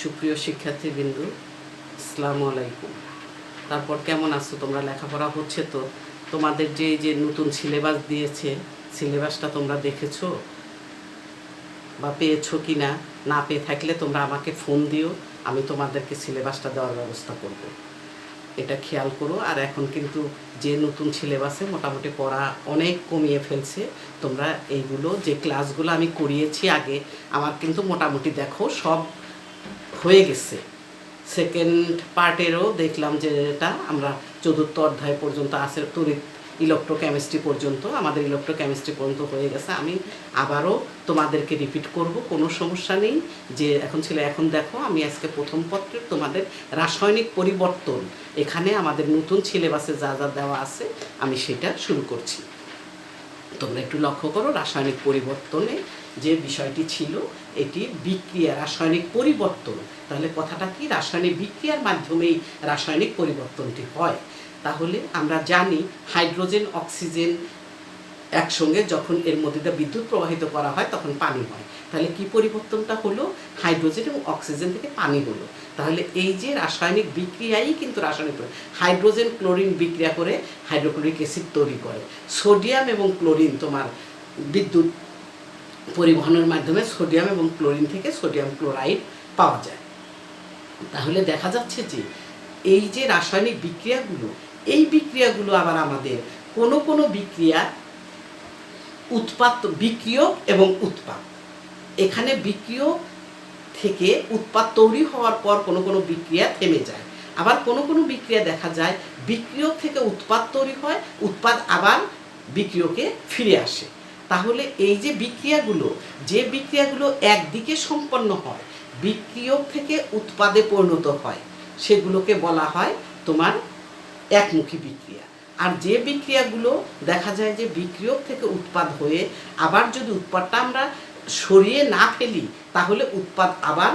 সুপ্রিয় শিক্ষার্থীবৃন্দ, আসসালামু আলাইকুম। তারপর কেমন আছো তোমরা? লেখাপড়া হচ্ছে তো? তোমাদের যে নতুন সিলেবাস দিয়েছে, সিলেবাসটা তোমরা দেখেছো বা পেয়েছো কি না? না পেয়ে থাকলে তোমরা আমাকে ফোন দিও, আমি তোমাদেরকে সিলেবাসটা দেওয়ার ব্যবস্থা করব। এটা খেয়াল করো। আর এখন কিন্তু যে নতুন সিলেবাসে মোটামুটি পড়া অনেক কমিয়ে ফেলছে। তোমরা এইগুলো যে ক্লাসগুলো আমি করিয়েছি আগে, আমার কিন্তু মোটামুটি দেখো সব হয়ে গেছে। সেকেন্ড পার্টেরও দেখলাম যে এটা আমরা চতুর্থ অধ্যায় পর্যন্ত আছে, তড়িৎ ইলেকট্রোকেমিস্ট্রি পর্যন্ত, আমাদের ইলেকট্রোকেমিস্ট্রি পর্যন্ত হয়ে গেছে। আমি আবারও তোমাদেরকে রিপিট করব, কোনো সমস্যা নেই। যে এখন ছিল, এখন দেখো আমি আজকে প্রথম পত্রের তোমাদের রাসায়নিক পরিবর্তন, এখানে আমাদের নতুন সিলেবাসে যা যা দেওয়া আছে আমি সেটা শুরু করছি। তোমরা একটু লক্ষ্য করো, রাসায়নিক পরিবর্তনে যে বিষয়টি ছিল এটি বিক্রিয়া, রাসায়নিক পরিবর্তন। তাহলে কথাটা কি? রাসায়নিক বিক্রিয়ার মাধ্যমেই রাসায়নিক পরিবর্তনটি হয়। তাহলে আমরা জানি হাইড্রোজেন অক্সিজেন একসঙ্গে যখন এর মধ্যে দিয়ে বিদ্যুৎ প্রবাহিত করা হয় তখন পানি হয়। তাহলে কি পরিবর্তনটা হলো? হাইড্রোজেন এবং অক্সিজেন থেকে পানি হলো। তাহলে এই যে রাসায়নিক বিক্রিয়াই কিন্তু রাসায়নিক, হাইড্রোজেন ক্লোরিন বিক্রিয়া করে হাইড্রোক্লোরিক অ্যাসিড তৈরি করে। সোডিয়াম এবং ক্লোরিন তোমার বিদ্যুৎ পরিবহনের মাধ্যমে সোডিয়াম এবং ক্লোরিন থেকে সোডিয়াম ক্লোরাইড পাওয়া যায়। তাহলে দেখা যাচ্ছে যে এই যে রাসায়নিক বিক্রিয়াগুলো, এই বিক্রিয়াগুলো আবার আমাদের কোনো কোনো বিক্রিয়া উৎপাদ, বিক্রিয়ক এবং উৎপাদ, এখানে বিক্রিয়ক থেকে উৎপাদ তৈরি হওয়ার পর কোনো কোনো বিক্রিয়া থেমে যায়। আবার কোনো কোনো বিক্রিয়া দেখা যায় বিক্রিয়ক থেকে উৎপাদ তৈরি হয়, উৎপাদ আবার বিক্রিয়কে ফিরে আসে। তাহলে এই যে বিক্রিয়াগুলো, যে বিক্রিয়াগুলো একদিকে সম্পন্ন হয়, বিক্রিয়ক থেকে উৎপাদে পরিণত হয়, সেগুলোকে বলা হয় তোমার একমুখী বিক্রিয়া। আর যে বিক্রিয়াগুলো দেখা যায় যে বিক্রিয়ক থেকে উৎপাদ হয়ে আবার যদি উৎপাদটা আমরা সরিয়ে না ফেলি তাহলে উৎপাদ আবার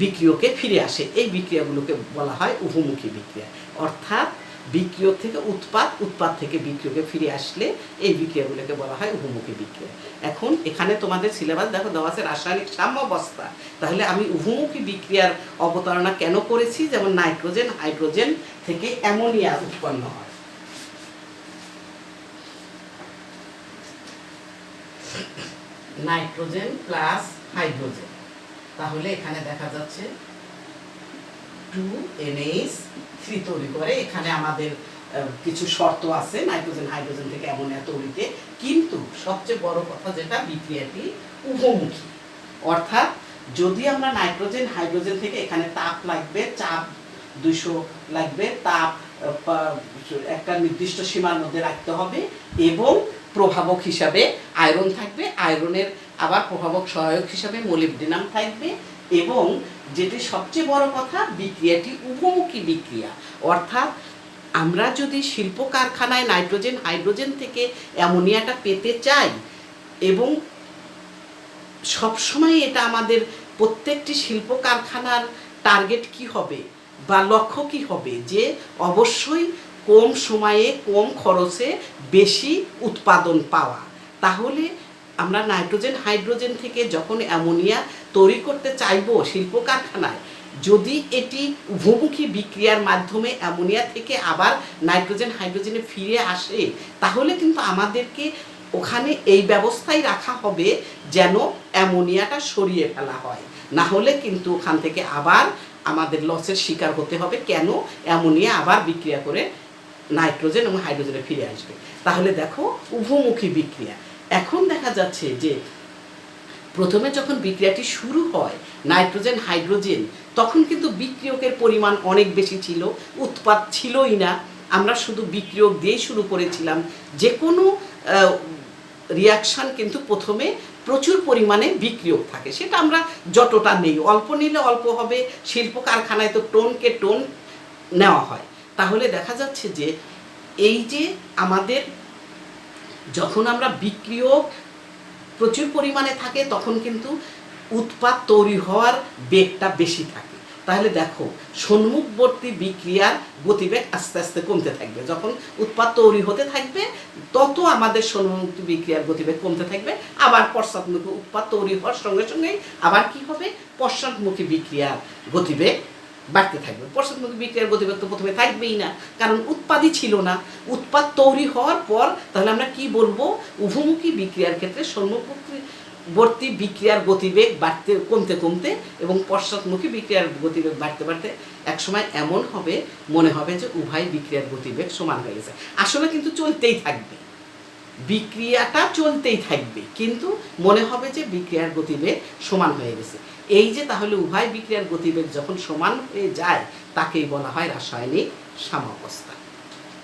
বিক্রিয়কে ফিরে আসে, এই বিক্রিয়াগুলোকে বলা হয় উভমুখী বিক্রিয়া। অর্থাৎ বিক্রিয়ক থেকে উৎপাদ, উৎপাদ থেকে বিক্রিয়কে ফিরে আসলে এই বিক্রিয়াগুলোকে বলা হয় উভমুখী বিক্রিয়া। এখন এখানে তোমাদের সিলেবাস দেখো দেওয়া আছে রাসায়নিক সাম্যাবস্থা। তাহলে আমি উভমুখী বিক্রিয়ার অবতারণা কেন করেছি? যেমন নাইট্রোজেন হাইড্রোজেন থেকে অ্যামোনিয়া উৎপন্ন হয়। নাইট্রোজেন প্লাস হাইড্রোজেন, তাহলে এখানে দেখা যাচ্ছে 2NH3 তৈরি করে। এখানে আমাদের কিছু শর্ত আছে নাইট্রোজেন হাইড্রোজেন থেকে অ্যামোনিয়া তৈরিতে, কিন্তু সবচেয়ে বড় কথা যেটা, বিক্রিয়াটি উভমুখী। অর্থাৎ যদি আমরা নাইট্রোজেন হাইড্রোজেন থেকে, এখানে তাপ লাগবে, চাপ 200 লাগবে, তাপ একটা নির্দিষ্ট সীমার মধ্যে রাখতে হবে, এবং প্রভাবক হিসাবে আয়রন থাকবে, আয়রনের আবার প্রভাবক সহায়ক হিসাবে মোলিবডেনাম থাকবে, এবং যেটি সবচেয়ে বড় কথা, বিক্রিয়াটি উভমুখী বিক্রিয়া। অর্থাৎ আমরা যদি শিল্প কারখানায় নাইট্রোজেন হাইড্রোজেন থেকে অ্যামোনিয়াটা পেতে চাই, এবং সবসময় এটা আমাদের প্রত্যেকটি শিল্প কারখানার টার্গেট কি হবে বা লক্ষ্য কি হবে, যে অবশ্যই কম সময়ে কম খরচে বেশি উৎপাদন পাওয়া। তাহলে আমরা নাইট্রোজেন হাইড্রোজেন থেকে যখন অ্যামোনিয়া তৈরি করতে চাইব শিল্প কারখানায়, যদি এটি উভমুখী বিক্রিয়ার মাধ্যমে অ্যামোনিয়া থেকে আবার নাইট্রোজেন হাইড্রোজেনে ফিরে আসে, তাহলে কিন্তু আমাদেরকে ওখানে এই ব্যবস্থাই রাখা হবে যেন অ্যামোনিয়াটা সরিয়ে ফেলা হয়। না হলে কিন্তু ওখান থেকে আবার আমাদের লসের শিকার হতে হবে। কেন? অ্যামোনিয়া আবার বিক্রিয়া করে নাইট্রোজেন এবং হাইড্রোজেনে ফিরে আসবে। তাহলে দেখো উভমুখী বিক্রিয়া। এখন দেখা যাচ্ছে যে প্রথমে যখন বিক্রিয়াটি শুরু হয় নাইট্রোজেন হাইড্রোজেন, তখন কিন্তু বিক্রিয়কের পরিমাণ অনেক বেশি ছিল, উৎপাদ ছিলই না। আমরা শুধু বিক্রিয়ক দিয়েই শুরু করেছিলাম। যে কোনো রিয়াকশান কিন্তু প্রথমে প্রচুর পরিমাণে বিক্রিয়ক থাকে, সেটা আমরা যতটা নেই, অল্প নিলে অল্প হবে। শিল্প কারখানায় তো টনকে টন নেওয়া হয়। তাহলে দেখা যাচ্ছে যে এই যে আমাদের যখন আমরা বিক্রিয়ক প্রচুর পরিমাণে থাকে তখন কিন্তু উৎপাদ তৈরি হওয়ার বেগটা বেশি থাকে। তাহলে দেখো সম্মুখবর্তী বিক্রিয়ার গতিবেগ আস্তে আস্তে কমতে থাকবে। যখন উৎপাদ তৈরি হতে থাকবে তত আমাদের সম্মুখবর্তী বিক্রিয়ার গতিবেগ কমতে থাকবে। আবার পশ্চাৎমুখী উৎপাদ তৈরি হওয়ার সঙ্গে সঙ্গেই আবার কি হবে, পশ্চাৎমুখী বিক্রিয়ার গতিবেগ বাড়তে থাকবে। পশ্চাৎমুখী বিক্রিয়ার গতিবেগ তো প্রথমে থাকবেই না, কারণ উৎপাদই ছিল না। উৎপাদ তৈরি হওয়ার পর তাহলে আমরা কি বলবো, উভমুখী বিক্রিয়ার ক্ষেত্রে সম্মুখবর্তী বিক্রিয়ার গতিবেগ বাড়তে কমতে কমতে এবং পশ্চাৎমুখী বিক্রিয়ার গতিবেগ বাড়তে বাড়তে একসময় এমন হবে মনে হবে যে উভয় বিক্রিয়ার গতিবেগ সমান হয়ে গেছে। আসলে কিন্তু চলতেই থাকবে, বিক্রিয়াটা চলতেই থাকবে, কিন্তু মনে হবে যে বিক্রিয়ার গতিবেগ সমান হয়ে গেছে। এই যে তাহলে উভয় বিক্রিয়ার গতিবেগ যখন সমান হয়ে যায় তাকেই বলা হয় রাসায়নিক সাম্যাবস্থা।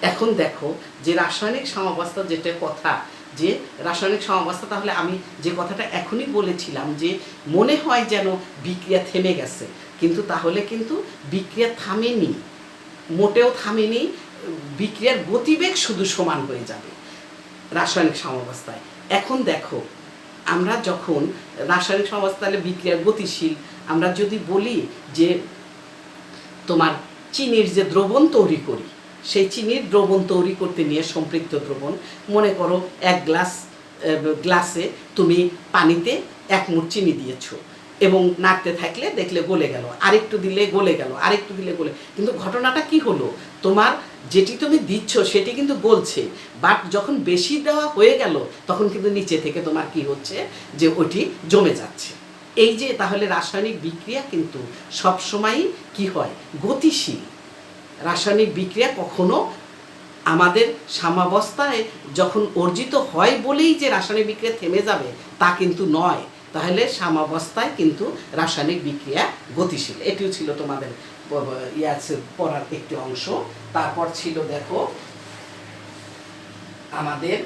এখন দেখো যে রাসায়নিক সাম্যাবস্থা যেটা কথা, যে রাসায়নিক সাম্যাবস্থা, তাহলে আমি যে কথাটা এখনই বলেছিলাম যে মনে হয় যেন বিক্রিয়া থেমে গেছে, কিন্তু তাহলে কিন্তু বিক্রিয়া থামেনি, মোটেও থামেনি। বিক্রিয়ার গতিবেগ শুধু সমান হয়ে যাবে রাসায়নিক সাম্যাবস্থায়। এখন দেখো আমরা যখন রাসায়নিক সাম্যাবস্থায় বিক্রিয়ার গতিশীল, আমরা যদি বলি যে তোমার চিনির যে দ্রবণ তৈরি করি, সেই চিনির দ্রবণ তৈরি করতে নিয়ে সম্পৃক্ত দ্রবণ, মনে করো এক গ্লাসে তুমি পানিতে 1 মুঠ চিনি দিয়েছো এবং নাড়তে থাকলে দেখলে গলে গেল, আরেকটু দিলে গলে গেল, আরেকটু দিলে গলে, কিন্তু ঘটনাটা কি হলো, তোমার যেটি তুমি দিচ্ছ সেটি কিন্তু গলছে, বাট যখন বেশি দেওয়া হয়ে গেল তখন কিন্তু নিচে থেকে তোমার কি হচ্ছে যে ওটি জমে যাচ্ছে। এই যে তাহলে রাসায়নিক বিক্রিয়া কিন্তু সবসময়ই কি হয়, গতিশীল। রাসায়নিক বিক্রিয়া কখনো আমাদের সাম্যাবস্থায় যখন অর্জিত হয় বলেই যে রাসায়নিক বিক্রিয়া থেমে যাবে তা কিন্তু নয়। তাহলে সাম্যাবস্থায় কিন্তু রাসায়নিক বিক্রিয়া গতিশীল। এটিও ছিল তোমাদের পড়ার একটি অংশ। তারপর ছিল দেখো আমাদের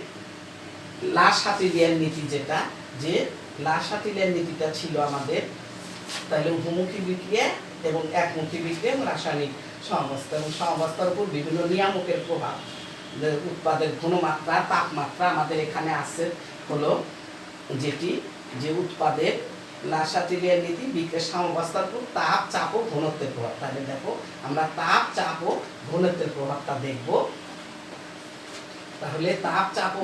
লা শাটিলিয়ার নীতি, যেটা যে লা শাটিলিয়ার নীতিটা ছিল আমাদের, তাহলে উভমুখী বিক্রিয়া এবং একমুখী বিক্রিয়া এবং রাসায়নিক সাম্যাবস্থা, এবং সাম্যাবস্থার উপর বিভিন্ন নিয়ামকের প্রভাব, উৎপাদের ঘনমাত্রা, তাপমাত্রা আমাদের এখানে আছে হলো যেটি যে উৎপাদের লা শাটিলিয়ার নীতি বিক্রিয়ার সাম্যাবস্থার উপর তাপ, চাপ ও ঘনত্বের প্রভাব। তাহলে দেখো আমরা তাপ, চাপ ও ঘনত্বের প্রভাবটা দেখব। তাহলে তাপ, চাপ ও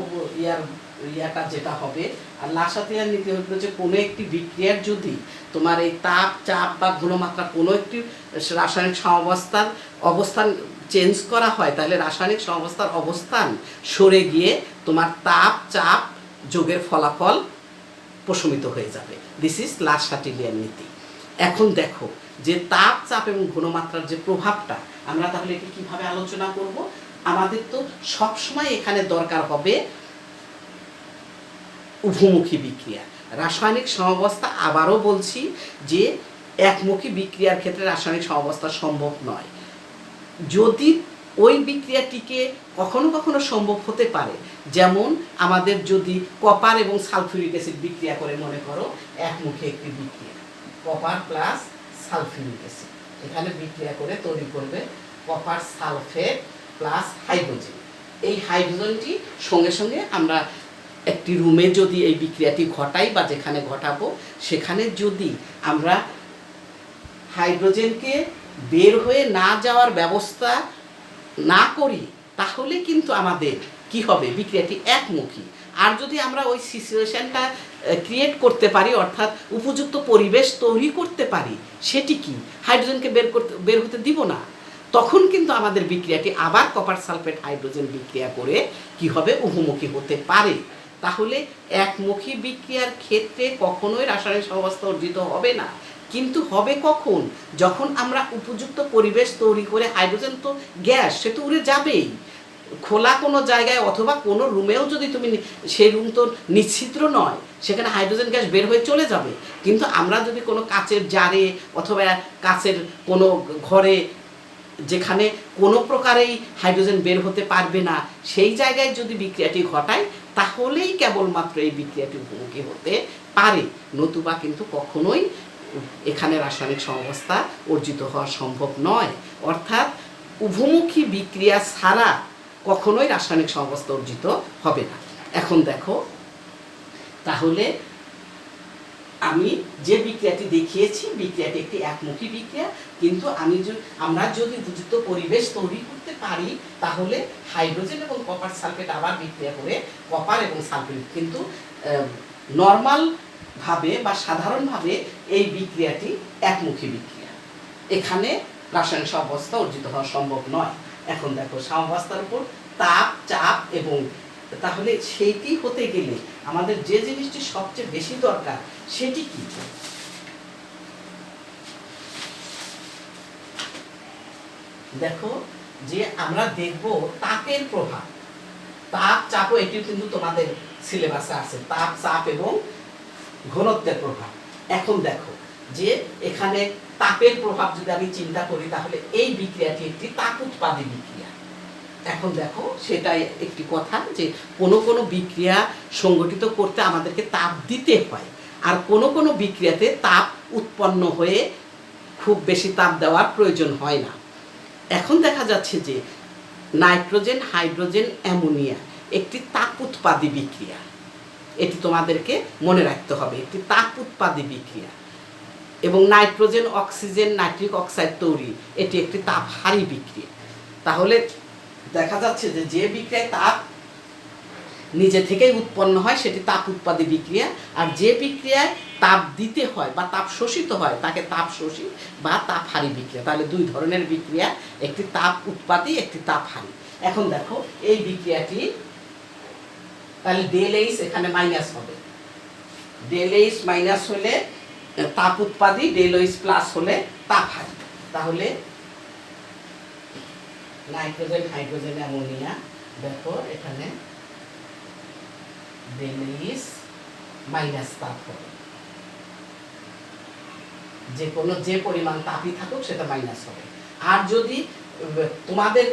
ইয়াটা যেটা হবে, আর লা শাটিলিয়ার নীতি হলো যে কোনো একটি বিক্রিয়ার যদি তোমার এই তাপ, চাপ বা ঘনমাত্রা কোনো একটি রাসায়নিক সাম্যাবস্থার অবস্থান চেঞ্জ করা হয়, তাহলে রাসায়নিক সাম্যাবস্থার অবস্থান সরে গিয়ে তোমার তাপ, চাপ যোগের ফলাফল প্রশমিত হয়ে যাবে। দিস ইজ লা শাটিলিয়ার নীতি। এখন দেখো যে তাপ, চাপ এবং ঘনমাত্রার যে প্রভাবটা, আমরা তাহলে এটি কিভাবে আলোচনা করব। আমাদের তো সবসময় এখানে দরকার হবে উভমুখী বিক্রিয়া। রাসায়নিক সাম্যাবস্থা আবারও বলছি যে একমুখী বিক্রিয়ার ক্ষেত্রে রাসায়নিক সাম্যাবস্থা সম্ভব নয়। যদি ওই বিক্রিয়াটিকে কখনো কখনো সম্ভব হতে পারে, যেমন আমাদের যদি কপার এবং সালফিউরিক অ্যাসিড বিক্রিয়া করে, মনে করো একমুখী একটি বিক্রিয়া, কপার প্লাস সালফিউরিক অ্যাসিড এখানে বিক্রিয়া করে তৈরি করবে কপার সালফেট প্লাস হাইড্রোজেন। এই হাইড্রোজেনটি সঙ্গে সঙ্গে আমরা একটি রুমে যদি এই বিক্রিয়াটি ঘটাই বা যেখানে ঘটাবো সেখানে যদি আমরা হাইড্রোজেনকে বের হয়ে না যাওয়ার ব্যবস্থা না করি তাহলে কিন্তু আমাদের কি হবে, বিক্রিয়াটি একমুখী। আর যদি আমরা ওই সিচুয়েশনটা ক্রিয়েট করতে পারি, অর্থাৎ উপযুক্ত পরিবেশ তৈরি করতে পারি, সেটি কি হাইড্রোজেনকে বের হতে দিব না, তখন কিন্তু আমাদের বিক্রিয়াটি আবার কপার সালফেট হাইড্রোজেন বিক্রিয়া করে কি হবে, উভমুখী হতে পারে। তাহলে একমুখী বিক্রিয়ার ক্ষেত্রে কখনোই রাসায়নিক সাম্যাবস্থা অর্জিত হবে না, কিন্তু হবে কখন, যখন আমরা উপযুক্ত পরিবেশ তৈরি করে, হাইড্রোজেন তো গ্যাস, সে তো উড়ে যাবেই খোলা কোনো জায়গায় অথবা কোনো রুমেও যদি তুমি, সেই রুম তো নিশ্চিদ্র নয়, সেখানে হাইড্রোজেন গ্যাস বের হয়ে চলে যাবে। কিন্তু আমরা যদি কোনো কাচের জারে অথবা কাচের কোনো ঘরে যেখানে কোনো প্রকারেই হাইড্রোজেন বের হতে পারবে না, সেই জায়গায় যদি বিক্রিয়াটি ঘটায় তাহলেই কেবলমাত্র এই বিক্রিয়াটি উপমুখী হতে পারে, নতুবা কিন্তু কখনোই এখানে রাসায়নিক সাম্যাবস্থা অর্জিত হওয়া সম্ভব নয়। অর্থাৎ উভমুখী বিক্রিয়া ছাড়া কখনোই রাসায়নিক সাম্যাবস্থা অর্জিত হবে না। এখন দেখো তাহলে আমি যে বিক্রিয়াটি দেখিয়েছি বিক্রিয়াটি একটি একমুখী বিক্রিয়া, কিন্তু আমরা যদি উপযুক্ত পরিবেশ তৈরি করতে পারি তাহলে হাইড্রোজেন এবং কপার সালফেট আবার বিক্রিয়া করে কপার এবং সালফেট, কিন্তু নর্মাল ভাবে বা সাধারণভাবে এই বিক্রিয়াটি একমুখী বিক্রিয়া, এখানে রাসায়নিক সাম্যাবস্থা অর্জিত হওয়া সম্ভব নয়। এখন দেখো সাম্যাবস্থার উপর তাপ, চাপ এবং, তাহলে সেইটি হতে গেলে আমাদের যে জিনিসটি সবচেয়ে বেশি দরকার সেটি কি? দেখো যে আমরা দেখব তাপের প্রভাব, তাপ, চাপ, এটিও কিন্তু তোমাদের সিলেবাসে আছে, তাপ, চাপ এবং ঘনত্বের প্রভাব। এখন দেখো যে এখানে তাপের প্রভাব যদি আমি চিন্তা করি তাহলে এই বিক্রিয়াটি একটি তাপ উৎপাদী বিক্রিয়া। এখন দেখো সেটাই একটি কথা যে কোনো বিক্রিয়া সংগঠিত করতে আমাদেরকে তাপ দিতে হয়, আর কোনো বিক্রিয়াতে তাপ উৎপন্ন হয়ে খুব বেশি তাপ দেওয়ার প্রয়োজন হয় না। এখন দেখা যাচ্ছে যে নাইট্রোজেন, হাইড্রোজেন, অ্যামোনিয়া একটি তাপ উৎপাদী বিক্রিয়া, এটি তোমাদেরকে মনে রাখতে হবে, একটি তাপ উৎপাদী বিক্রিয়া। এবং নাইট্রোজেন, অক্সিজেন, নাইট্রিক অক্সাইড তৈরি, এটি একটি তাপহারী বিক্রিয়া। তাহলে দেখা যাচ্ছে যে যে বিক্রিয়ায় তাপ নিজে থেকেই উৎপন্ন হয় সেটি তাপ উৎপাদী বিক্রিয়া, আর যে বিক্রিয়ায় তাপ দিতে হয় বা তাপ শোষিত হয় তাকে তাপ শোষী বা তাপহারী বিক্রিয়া। তাহলে দুই ধরনের বিক্রিয়া, একটি তাপ উৎপাদী, একটি তাপহারী। এখন দেখো এই বিক্রিয়াটি, তাহলে ডেল এইচ এখানে মাইনাস হবে, ডেল এইচ মাইনাস হলে তাপ উৎপাদী, ডেল এইচ প্লাস হলে তাপহারী। তাহলে নাইট্রোজেন, হাইড্রোজেন, অ্যামোনিয়া, দেখো এখানে ডেল এইচ মাইনাস তাপ হবে, যে পরিমাণ তাপই থাকুক সেটা মাইনাস হবে। আর যদি তোমাদের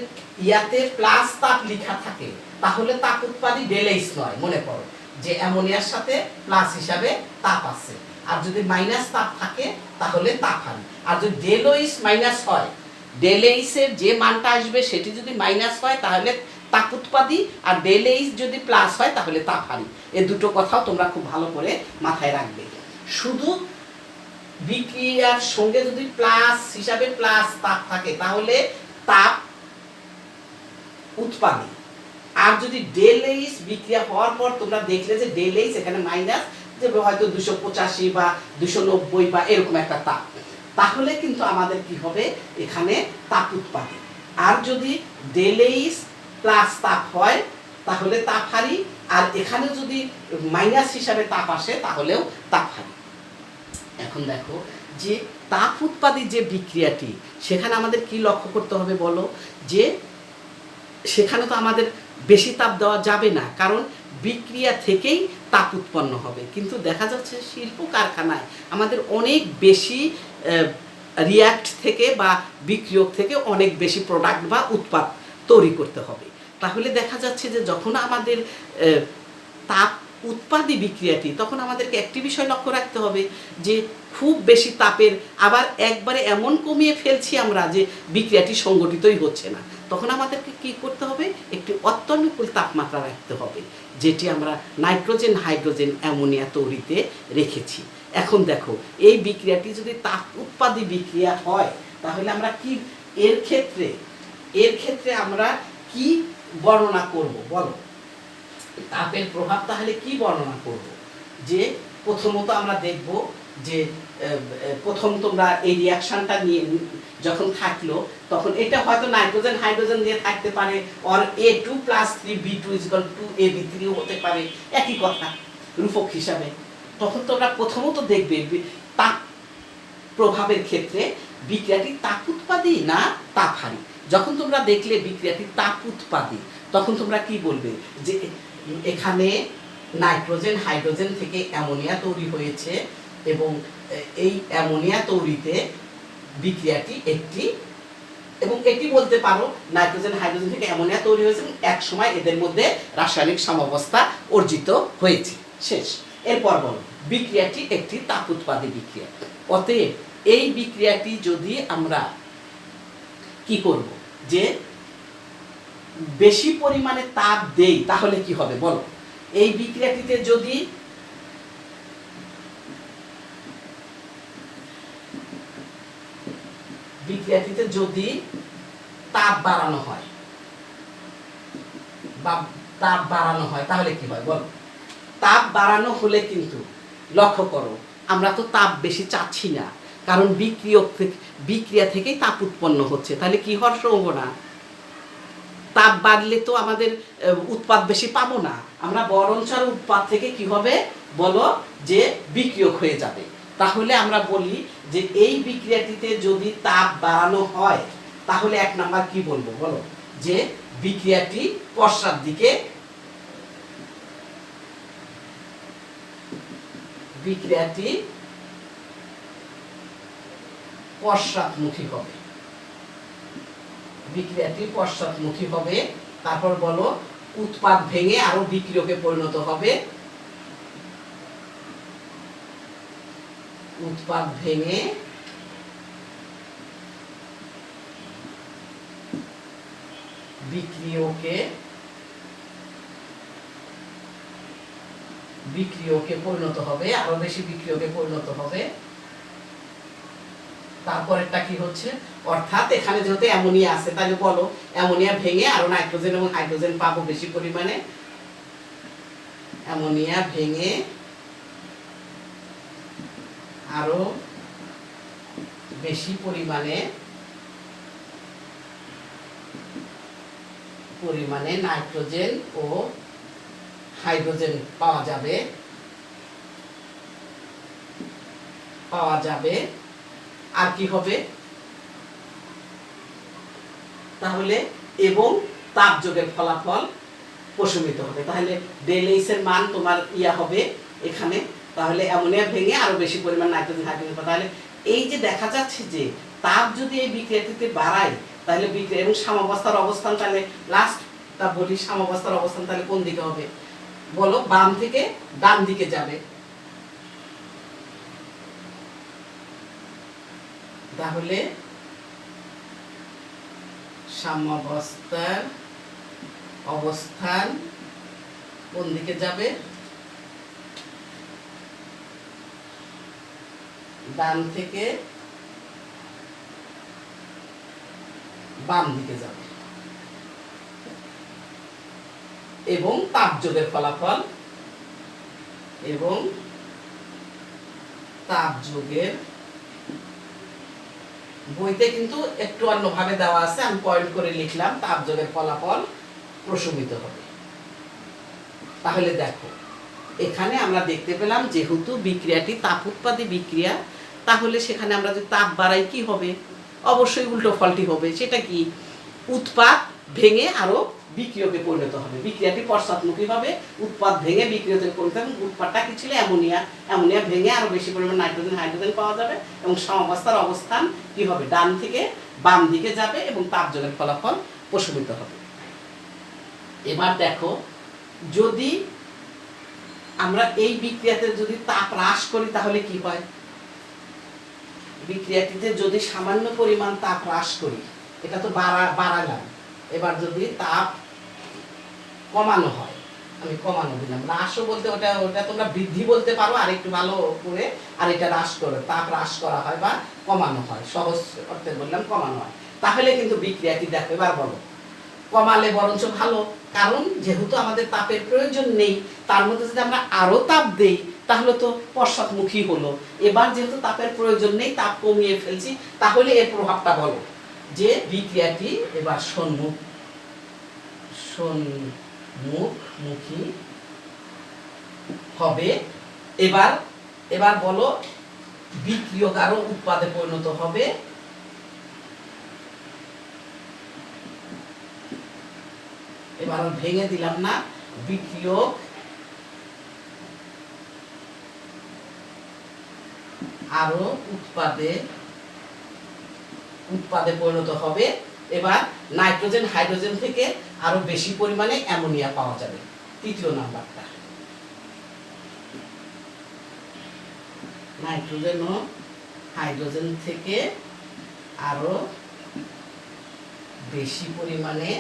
ইয়াতে প্লাস তাপ লেখা থাকে তাহলে তাপ উৎপাদী ডেল এইচ নয়, মনে করো যে অ্যামোনিয়ার সাথে প্লাস হিসাবে তাপ আছে। আর যদি মাইনাস তাপ থাকে তাহলে তাপহারী। আর যদি ডেল এইচ মাইনাস হয়, ডেল এইচ এর যে মানটা আসবে সেটি যদি মাইনাস হয় তাহলে তাপ উৎপাদী, আর ডেল এইচ যদি প্লাস হয় তাহলে তাপহারী। এই দুটো কথাও তোমরা খুব ভালো করে মাথায় রাখবে। শুধু বিক্রিয়ার সঙ্গে যদি প্লাস হিসাবে প্লাস তাপ থাকে তাহলে তাপ উৎপাদী। আর যদি ডেল এইচ বিক্রিয়া হওয়ার পর তোমরা দেখলে যে ডেল এইচ এখানে মাইনাস, যে হয়তো 285 বা 290 বা এরকম একটা তাপ, তাহলে কিন্তু আমাদের কি হবে, এখানে তাপ উৎপাদী। আর যদি ডেল এইচ প্লাস তাপ হয় তাহলে তাপহারী, আর এখানে যদি মাইনাস হিসাবে তাপ আসে তাহলেও তাপহারী। এখন দেখো যে তাপ উৎপাদী যে বিক্রিয়াটি, সেখানে আমাদের কি লক্ষ্য করতে হবে বলো, যে সেখানে তো আমাদের বেশি তাপ দেওয়া যাবে না, কারণ বিক্রিয়া থেকেই তাপ উৎপন্ন হবে। কিন্তু দেখা যাচ্ছে শিল্প কারখানায় আমাদের অনেক বেশি রিয়্যাক্ট থেকে বা বিক্রিয়ক থেকে অনেক বেশি প্রোডাক্ট বা উৎপাদ তৈরি করতে হবে। তাহলে দেখা যাচ্ছে যে যখন আমাদের তাপ উৎপাদী বিক্রিয়াটি, তখন আমাদেরকে একটি বিষয় লক্ষ্য রাখতে হবে যে খুব বেশি তাপের আবার একবারে এমন কমিয়ে ফেলছি আমরা যে বিক্রিয়াটি সংগঠিতই হচ্ছে না, তখন আমাদেরকে কি করতে হবে, একটি অত্যনুকূল তাপমাত্রা রাখতে হবে, যেটি আমরা নাইট্রোজেন, হাইড্রোজেন, অ্যামোনিয়া তৈরিতে রেখেছি। এখন দেখো এই বিক্রিয়াটি যদি তাপ উৎপাদী বিক্রিয়া হয় তাহলে আমরা কি এর ক্ষেত্রে আমরা কি বর্ণনা করব বলো? তাপের প্রভাব তাহলে কি বর্ণনা করব? যে প্রথমত আমরা দেখব যে প্রথম তোমরা এই রিঅ্যাকশনটা নিয়ে যখন থাকলো তখন এটা হয়তো নাইট্রোজেন, হাইড্রোজেন দিয়ে থাকতে পারে, অর A2 + 3B2 = 2AB3 হতে পারে, একই কথা রূপক হিসাবে। তখন তোমরা প্রথমত দেখবে তাপ প্রভাবের ক্ষেত্রে বিক্রিয়াটি তাপ উৎপাদী না তাপহারী। যখন তোমরা দেখলে বিক্রিয়াটি তাপ উৎপাদী তখন তোমরা কি বলবে, যে এখানে নাইট্রোজেন, হাইড্রোজেন থেকে অ্যামোনিয়া তৈরি হয়েছে এবং এই অ্যামোনিয়া তৈরিতে বিক্রিয়াটি একটি, এবং এটি বলতে পারো নাইট্রোজেন, হাইড্রোজেন থেকে অ্যামোনিয়া তৈরি হয়েছে এবং এক সময় এদের মধ্যে রাসায়নিক সাম্যাবস্থা অর্জিত হয়েছে, শেষ। এরপর বলো বিক্রিয়াটি একটি তাপ উৎপাদী বিক্রিয়া। অতএব এই বিক্রিয়াটি যদি আমরা কি করব, যে বেশি পরিমাণে তাপ দেই, তাহলে কি হবে বলো? এই বিক্রিয়াটিতে যদি বিক্রিয়াটিতে যদি তাপ বাড়ানো হয় বা তাপ বাড়ানো হয় তাহলে কি হয় বলো? তাপ বাড়ানো হলে কিন্তু লক্ষ্য করো, আমরা তো তাপ বেশি চাচ্ছি না, কারণ বিক্রিয়া থেকেই তাপ উৎপন্ন হচ্ছে, তাহলে কি হওয়ার সম্ভাবনা? তাপ বাড়লে তো আমাদের উৎপাদ বেশি পাবো না, আমরা বরঞ্চ উৎপাদ থেকে কি হবে বলো, যে বিক্রিয়ক হয়ে যাবে। তাহলে আমরা বলি যে এই বিক্রিয়াটিতে যদি তাপ বাড়ানো হয় তাহলে এক নাম্বার কি বলবো বলো, যে বিক্রিয়াটি পশ্চাৎমুখী হবে। বিক্রিয়াটি পশ্চাৎমুখী হবে। তারপর বলো উৎপাদ ভেঙে আরো বিক্রিয়কে পরিণত হবে। উৎপাদ ভেঙে বিক্রিয়কে পরিণত হবে, আরো বেশি বিক্রিয়কে পরিণত হবে। তারপরেরটা কি হচ্ছে, অর্থাৎ এখানে যেহেতু অ্যামোনিয়া আছে তাহলে বলো অ্যামোনিয়া ভেঙে আরো নাইট্রোজেন এবং হাইড্রোজেন পাবো বেশি পরিমাণে। অ্যামোনিয়া ভেঙে আরো বেশি পরিমাণে নাইট্রোজেন ও হাইড্রোজেন পাওয়া যাবে। আর কি হবে তাহলে, এবং তাপযোগের ফলাফল প্রশমিত হবে। তাহলে ডেল এইচ এর মান তোমার হবে এখানে, তাহলে অ্যামোনিয়া ভেঙে আরো বেশি পরিমাণ নাইট্রোজেন হাইড্রোজেন। তাহলে এই যে দেখা যাচ্ছে যে তাপ যদি এই বিক্রিয়াটিতে বাড়ায় তাহলে বিক্রিয়া এবং সাম্যাবস্থার অবস্থান, তাহলে লাস্টটা বলি সাম্যাবস্থার অবস্থান তাহলে কোন দিকে হবে বলো, বাম থেকে ডান দিকে যাবে। তাহলে সাম্যাবস্থার অবস্থান কোন দিকে যাবে, ডান থেকে বাম দিকে যাবে। এবং তাপযোগের ফলাফল বইতে কিন্তু একটু অন্যভাবে দেওয়া আছে, আমি পয়েন্ট করে লিখলাম, তাপযোগের ফলাফল প্রশমিত হবে। তাহলে দেখো এখানে আমরা দেখতে পেলাম যেহেতু বিক্রিয়াটি তাপ উৎপাদী বিক্রিয়া, তাহলে সেখানে আমরা যদি তাপ বাড়াই কি হবে, অবশ্যই উল্টো ফলটি হবে। সেটা কি, উৎপাদ ভেঙে আরো বিক্রিয়কে পরিণত হবে। বিক্রিয়াটি পশ্চাৎমুখী হবে, উৎপাদ ভেঙে বিক্রিয়তে পরিণত হবে। উৎপাদটা কি ছিল, অ্যামোনিয়া ভেঙে আরো বেশি পরিমাণ নাইট্রোজেন হাইড্রোজেন পাওয়া যাবে এবং সাম্যাবস্থার অবস্থান কি হবে, ডান থেকে বাম দিকে যাবে এবং তাপযোগের ফলাফল প্রশমিত হবে। এবার দেখো যদি আমরা এই বিক্রিয়াতে যদি তাপ হ্রাস করি তাহলে কি হয়, বিক্রিয়াটিতে যদি সামান্য পরিমাণ তাপ হ্রাস করি, এটা তো বাড়ালাম, এবার যদি তাপ কমানো হয়, আমি কমানো দিলাম, হ্রাসও বলতে ওটা তোমরা বৃদ্ধি বলতে পারো আর একটু ভালো করে, আর এটা হ্রাস করে তাপ হ্রাস করা হয় বা কমানো হয়, সহজ অর্থে বললাম কমানো হয়, তাহলে কিন্তু বিক্রিয়াটি দেখো এবার বলো কমালে বরঞ্চ ভালো, কারণ যেহেতু আমাদের তাপের প্রয়োজন নেই, তার মধ্যে যদি আমরা আরো তাপ দেই তাহলে তো পশ্চাৎমুখী হলো। এবার যেহেতু তাপের প্রয়োজন নেই, তাপ কমিয়ে ফেলছি, তাহলে এর প্রভাবটা বলো, যে বিক্রিয়াটি এবার সন্মুখমুখী হবে। এবার বলো বিক্রিয়ক আরো উৎপাদে পরিণত হবে। এবার ভেঙে দিলাম না, বিক্রিয়ক আরো উৎপাদে পরিণত হবে। এবার নাইট্রোজেন হাইড্রোজেন থেকে আরো বেশি পরিমাণে অ্যামোনিয়া পাওয়া যাবে। তৃতীয় নাম্বারটা, নাইট্রোজেন ও হাইড্রোজেন থেকে আরো বেশি পরিমাণে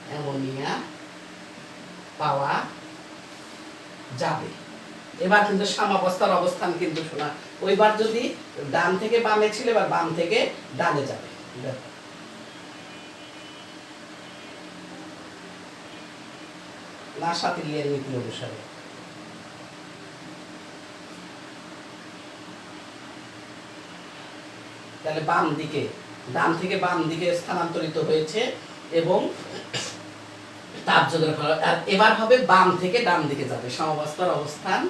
অ্যামোনিয়া পাওয়া যাবে। এবার কিন্তু সাম্যাবস্থার অবস্থান কিন্তু শোনা, ওইবার যদি ডান থেকে বামে ছিল, এবার বাম থেকে ডানে যাবে। দেখো লা-শাতিলিয়ান নীতি অনুসারে। তাহলে বাম দিকে, ডান থেকে বাম দিকে স্থানান্তরিত হয়েছে এবং তাপ যোগের ফলে। আর এবার হবে বাম থেকে ডান দিকে যাবে, সাম্যাবস্থার অবস্থান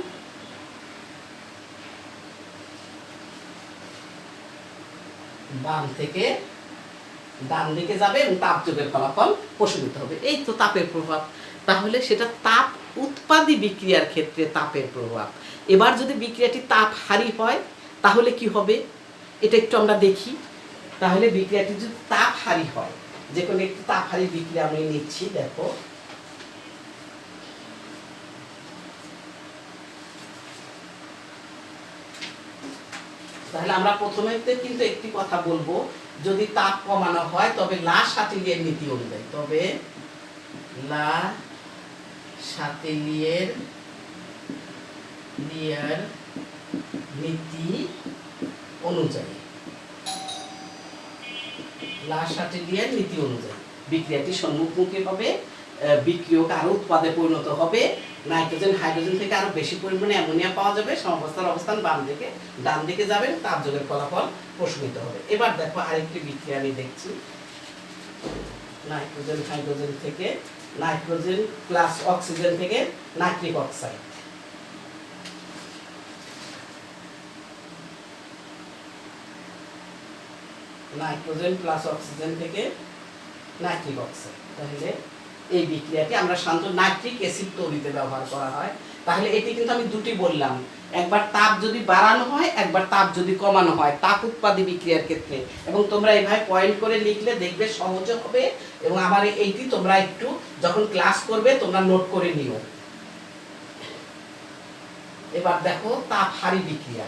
বাম থেকে ডান দিকে যাবে এবং তাপ যোগের ফলাফল প্রশমিত হবে। এই তো তাপের প্রভাব। তাহলে সেটা তাপ উৎপাদী বিক্রিয়ার ক্ষেত্রে তাপের প্রভাব। এবার যদি বিক্রিয়াটি তাপহারী হয় তাহলে কি হবে এটা একটু আমরা দেখি। তাহলে বিক্রিয়াটি যদি তাপহারী হয়, যে কোনো একটি তাপহারী বিক্রিয়া আমি নিচ্ছি, দেখো তাহলে আমরা প্রথমে কিন্তু একটি কথা বলবো, যদি তাপ কমানো হয় তবে লা-শাতিলিয়ের নীতি অনুযায়ী, তবে লা-শাতিলিয়ের নীতি অনুযায়ী, লা-শাতিলিয়ের নীতি অনুযায়ী বিক্রিয়াটি সম্মুখমুখী হবে, বিক্রিয়ক আরো উৎপাদে পরিণত হবে, নাইট্রোজেন হাইড্রোজেন থেকে আরো বেশি পরিমাণে অ্যামোনিয়া পাওয়া যাবে, সাম্যাবস্থার অবস্থান বাম থেকে ডান দিকে যাবে, তাপ যোগের ফলাফল প্রশমিত হবে। এবার দেখো আরেকটি বিক্রিয়া আমি দেখছি, নাইট্রোজেন হাইড্রোজেন থেকে, নাইট্রোজেন প্লাস অক্সিজেন থেকে nitric oxide, nitrogen plus oxygen থেকে নাইট্রিক অক্সাইড। তাহলে এই বিক্রিয়াটি আমরা সাধারণত নাইট্রিক অ্যাসিড তৈরিতে ব্যবহার করা হয়। তাহলে এটি কিন্তু আমি দুটি বললাম, একবার তাপ যদি বাড়ানো হয়, একবার তাপ যদি কমানো হয় তাপ উৎপাদী বিক্রিয়ার ক্ষেত্রে। এবং তোমরা এইভাবে পয়েন্ট করে লিখলে দেখবে সহজ হবে। এবং আমার এইটি তোমরা একটু যখন ক্লাস করবে তোমরা নোট করে নিও। এবার দেখো তাপহারী বিক্রিয়া,